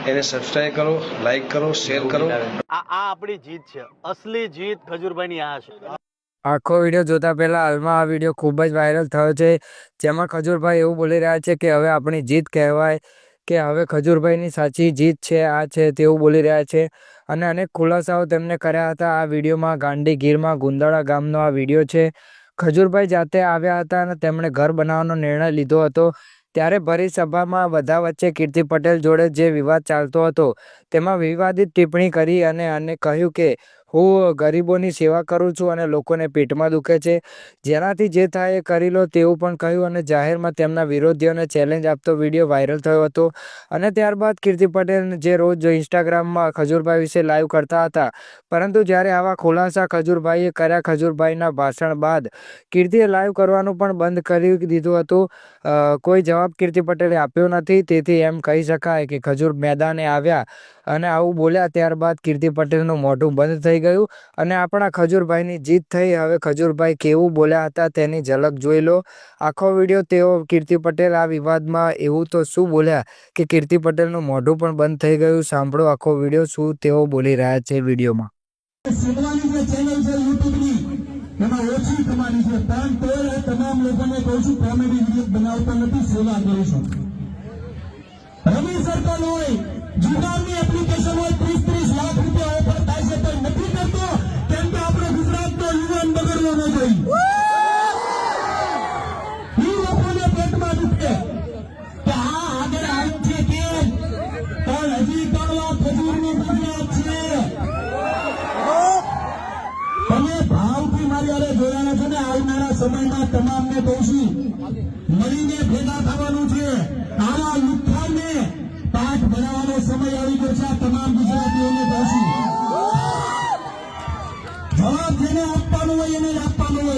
એને સબસ્ક્રાઈબ કરો, લાઈક કરો, શેર કરો. આ આપણી જીત છે, અસલી જીત ખજૂરભાઈની આ છે. આખો વિડીયો જોતા પહેલા હાલમાં આ વિડીયો ખૂબ જ વાયરલ થયો છે, જેમાં ખજૂરભાઈ એવું બોલી રહ્યા છે કે હવે આપણી જીત કહેવાય, કે હવે ખજૂરભાઈની સાચી જીત છે, આ છે તેવું બોલી રહ્યા છે. અને અનેક ખુલાસાઓ તેમને કર્યા હતા આ વિડીયોમાં. ગાંધીગીરમાં ગુંદાળા ગામનો આ વિડીયો છે. ખજૂરભાઈ જાતે આવ્યા હતા અને તેમણે ઘર બનાવવાનો નિર્ણય લીધો હતો. ત્યારે ભરી સભામાં બધા વચ્ચે કીર્તિ પટેલ જોડે જે વિવાદ ચાલતો હતો તેમાં વિવાદિત ટિપ્પણી કરી અને કહ્યું કે હું ગરીબોની સેવા કરું છું અને લોકોને પેટમાં દુખે છે, જેનાથી જે થાય એ કરી લો તેવું પણ કહ્યું. અને જાહેરમાં તેમના વિરોધીઓને ચેલેન્જ આપતો વિડીયો વાયરલ થયો હતો. અને ત્યારબાદ કીર્તિ પટેલ જે રોજ ઇન્સ્ટાગ્રામમાં ખજૂરભાઈ વિશે લાઈવ કરતા હતા, પરંતુ જ્યારે આવા ખુલાસા ખજૂરભાઈએ કર્યા ખજૂરભાઈના ભાષણ બાદ કીર્તિએ લાઈવ કરવાનું પણ બંધ કરી દીધું હતું. કોઈ જવાબ કીર્તિ પટેલે આપ્યો નથી. તેથી એમ કહી શકાય કે ખજૂર મેદાને આવ્યા અને આવું બોલ્યા ત્યારબાદ કીર્તિ પટેલનું મોઢું બંધ થઈ ગયું અને આપણા ખજૂરભાઈની જીત થઈ. હવે ખજૂરભાઈ કેવું બોલ્યા હતા તેની ઝલક જોઈ લો. આખો વિડીયો તેઓ કીર્તિ પટેલ આ વિવાદમાં એવું તો શું બોલ્યા કે કીર્તિ પટેલનું મોઢું પણ બંધ થઈ ગયું. સાંભળો આખો વિડીયો શું તેઓ બોલી રહ્યા છે વિડીયોમાં. એમાં ઓછી કમાણી છે, પણ તો તમામ લોકોને કહું છું કોમેડી વિડીયો બનાવતા નથી, સેવા કરું છું. રવિ સર્કલ હોય, જુગારની એપ્લિકેશન હોય, 30-30 લાખ રૂપિયા ઓફર થાય છે તો નથી કરતો, કેમ કે આપણે ગુજરાતનો યુવાન બગડવો ન જોઈએ. એ લોકોને પેટમાં દુખે કે આ આગળ આવ્યું છે કેમ, પણ હજી કાળવા ખજૂરનું ગુજરાત છે. તમે ભાવથી મારી હારે જોડાણા છો ને, આવનારા સમયમાં તમામને કહું છું મળીને ભેગા થવાનું છે. આવા લુખ્ખાને પાઠ ભણાવવાનો સમય આવી ગયો છે. આ તમામ ગુજરાતીઓને કહું છું, જવાબ જેને આપવાનું હોય એને આપવાનું